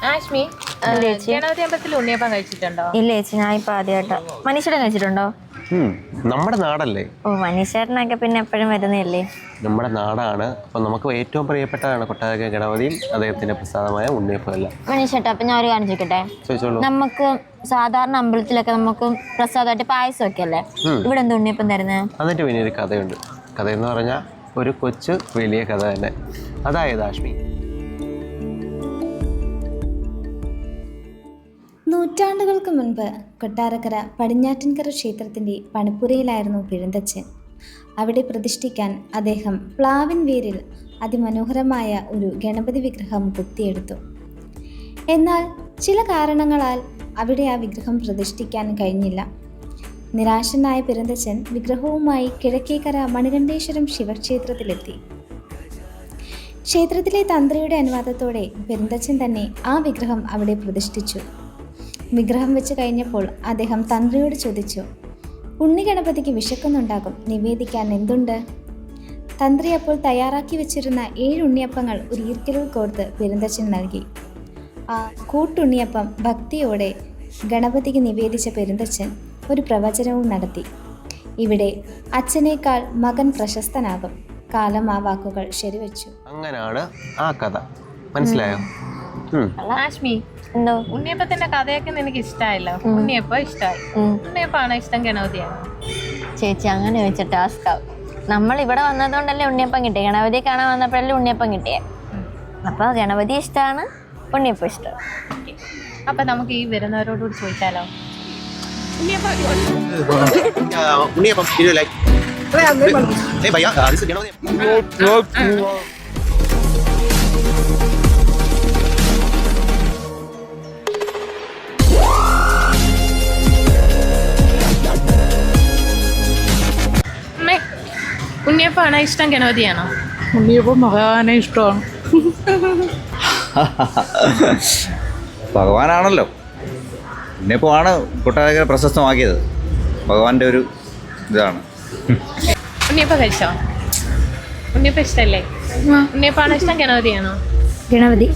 ആഷ്മി, ഗണപതി അമ്പലത്തിൽ ഉണ്ണിയപ്പം കഴിച്ചിട്ടുണ്ടോ? ഇല്ല ചേച്ചി, ഞാൻ ഇപ്പൊ ആദ്യമായിട്ടാ. മനീഷേട്ടൻ കഴിച്ചിട്ടുണ്ടോ? നമ്മുടെ നാടല്ലേ. ഓ, മനീഷേട്ടനൊക്കെ പിന്നെ എപ്പോഴും വരുന്നല്ലേ. നമ്മുടെ നാടാണ്. അപ്പൊ നമുക്ക് ഏറ്റവും പ്രിയപ്പെട്ടതാണ് കൊട്ടാരക്കര ഗണപതിയും അദ്ദേഹത്തിന്റെ പ്രസാദമായ ഉണ്ണിയപ്പം എല്ലാം. മനീഷേട്ടാ, അപ്പൊ ഞാൻ ഒരു കാര്യം ചോദിക്കട്ടെ? ചോദിച്ചോളൂ. നമുക്ക് സാധാരണ അമ്പലത്തിലൊക്കെ നമുക്ക് പ്രസാദമായിട്ട് പായസം ഒക്കെ അല്ലേ, ഇവിടെ എന്താ ഉണ്ണിയപ്പം തരുന്നത്? അതിന്റെ പിന്നെ ഒരു കഥയുണ്ട്. കഥയെന്ന് പറഞ്ഞാൽ ഒരു കൊച്ചു വലിയ കഥ തന്നെ. അതായത് ആഷ്മി, നൂറ്റാണ്ടുകൾക്ക് മുൻപ് കൊട്ടാരക്കര പടിഞ്ഞാറ്റിൻകര ക്ഷേത്രത്തിൻ്റെ പണിപ്പുരയിലായിരുന്നു പെരുന്തച്ഛൻ. അവിടെ പ്രതിഷ്ഠിക്കാൻ അദ്ദേഹം പ്ലാവിൻ വേരിൽ അതിമനോഹരമായ ഒരു ഗണപതി വിഗ്രഹം കൊത്തിയെടുത്തു. എന്നാൽ ചില കാരണങ്ങളാൽ അവിടെ ആ വിഗ്രഹം പ്രതിഷ്ഠിക്കാൻ കഴിഞ്ഞില്ല. നിരാശനായ പെരുന്തച്ഛൻ വിഗ്രഹവുമായി കിഴക്കേക്കര മണികണ്ഠേശ്വരം ശിവക്ഷേത്രത്തിലെത്തി. ക്ഷേത്രത്തിലെ തന്ത്രിയുടെ അനുവാദത്തോടെ പെരുന്തച്ഛൻ തന്നെ ആ വിഗ്രഹം അവിടെ പ്രതിഷ്ഠിച്ചു. വിഗ്രഹം വെച്ച് കഴിഞ്ഞപ്പോൾ അദ്ദേഹം തന്ത്രിയോട് ചോദിച്ചു, ഉണ്ണി ഗണപതിക്ക് വിശക്കുന്നുണ്ടാകും, നിവേദിക്കാൻ എന്തുണ്ട്? തന്ത്രി അപ്പോൾ തയ്യാറാക്കി വെച്ചിരുന്ന 7 ഉണ്ണിയപ്പങ്ങൾ ഒരു ഈർക്കിലിൽ കോർത്ത് പെരുന്തച്ഛൻ നൽകി. ആ കൂട്ടുണ്ണിയപ്പം ഭക്തിയോടെ ഗണപതിക്ക് നിവേദിച്ച പെരുന്തച്ഛൻ ഒരു പ്രവചനവും നടത്തി. ഇവിടെ അച്ഛനേക്കാൾ മകൻ പ്രശസ്തനാകും. കാലം ആ വാക്കുകൾ ശരിവെച്ചു. അങ്ങനാണ് ആ കഥ. മനസ്സിലായോ? ആഷ്മി, എന്തോ ഉണ്ണിയപ്പത്തിന്റെ കഥയൊക്കെ നിനക്ക് ഇഷ്ടമായല്ലോ. ഉണ്ണിയപ്പം ഇഷ്ടമായി. ഉണ്ണിയപ്പാണോ ഇഷ്ടം, ഗണപതിയാണോ? ചേച്ചി, അങ്ങനെ ചോദിച്ച ടാസ്ക് ആവും. നമ്മൾ ഇവിടെ വന്നതുകൊണ്ടല്ലേ ഉണ്ണിയപ്പം കിട്ടിയത്. ഗണപതിയെ കാണാൻ വന്നപ്പോഴല്ലേ ഉണ്ണിയപ്പം കിട്ടിയേ. അപ്പൊ ഗണപതി ഇഷ്ടമാണ്, ഉണ്ണിയപ്പം ഇഷ്ടം. അപ്പൊ നമുക്ക് ഈ വരുന്നവരോടുകൂടി ചോദിച്ചാലോ? ഉണ്ണിയപ്പാണോ ഇഷ്ടം, ഗണപതിയാണോ? ഉണ്ണിയപ്പം ഭഗവാനെ ഇഷ്ടമാണ്. ഭഗവാനാണല്ലോ. ഉണ്ണിയപ്പമാണ് കൊട്ടാരക്കര പ്രശസ്തമാക്കിയത്. ഭഗവാന്റെ ഒരു ഇതാണ്. ഉണ്ണിയപ്പം കഴിച്ചോ? ഉണ്ണിയപ്പം ഇഷ്ടല്ലേ? ഉണ്ണിയപ്പാണോ ഇഷ്ടം, ഗണപതിയാണോ? ഗണപതി.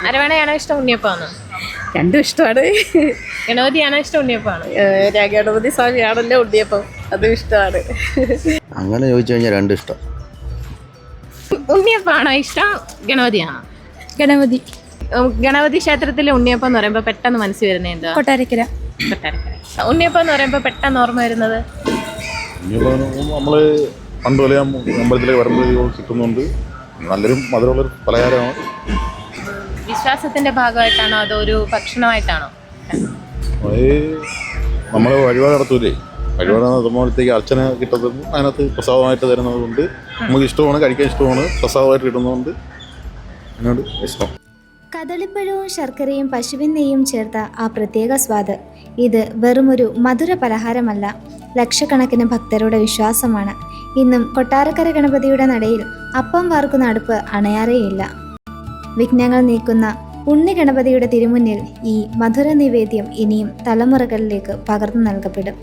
അരവണയാണോ ഇഷ്ടം, ഉണ്ണിയപ്പാണോ? രണ്ടും ഇഷ്ടമാണ്. ഗണപതിയാണോ ഇഷ്ടം, ഉണ്ണിയപ്പാണോ? ഗണപതി സ്വാമിയാണല്ലോ ഉണ്ണിയപ്പം, അതും ഇഷ്ടമാണ്. അങ്ങനെ ചോദിച്ചു കഴിഞ്ഞാൽ രണ്ടും ഇഷ്ടം. ഉണ്ണിയപ്പാണോ ഇഷ്ടം, ഗണപതിയാണോ? ഗണപതി. ഗണപതി ക്ഷേത്രത്തിലെ ഉണ്ണിയപ്പം എന്ന് പറയുമ്പോൾ പെട്ടെന്ന് മനസ്സിൽ വരുന്നത് എന്താ? കൊട്ടാരക്കര. ഉണ്ണിയപ്പം എന്ന് പറയുമ്പോൾ പെട്ടെന്ന് ഓർമ്മ വരുന്നത്? നമ്മൾ പണ്ട് പോലെ അമ്പലത്തിലേക്ക് വരുമ്പോൾ കിട്ടുന്നുണ്ട്. നല്ലൊരു മധുരമുള്ളൊരു പലഹാരമാണ്. വിശ്വാസത്തിന്റെ ഭാഗമായിട്ടാണോ അതോ ഒരു ഭക്ഷണമായിട്ടാണോ? നമ്മൾ വഴിപാട് നടത്തൂലേ, വഴിപാട് നടത്തുമ്പോഴത്തേക്ക് അർച്ചന കിട്ടുന്നത് അതിനകത്ത് പ്രസാദമായിട്ട് തരുന്നത് കൊണ്ട് നമുക്ക് ഇഷ്ടമാണ്, കഴിക്കാൻ ഇഷ്ടമാണ്. പ്രസാദമായിട്ട് കിട്ടുന്നതുകൊണ്ട് അതിനോട് ഇഷ്ടം. കദളിപ്പഴവും ശർക്കരയും പശുവിൻ നെയ്യും ചേർത്ത ആ പ്രത്യേക സ്വാദ്, ഇത് വെറുമൊരു മധുര പലഹാരമല്ല, ലക്ഷക്കണക്കിന് ഭക്തരുടെ വിശ്വാസമാണ്. ഇന്നും കൊട്ടാരക്കര ഗണപതിയുടെ നടയിൽ അപ്പം വാർക്കുന്ന അടുപ്പ് അണയാറേയില്ല. വിഘ്നങ്ങൾ നീക്കുന്ന ഉണ്ണി ഗണപതിയുടെ തിരുമുന്നിൽ ഈ മധുര നിവേദ്യം ഇനിയും തലമുറകളിലേക്ക് പകർന്നു നൽകപ്പെടും.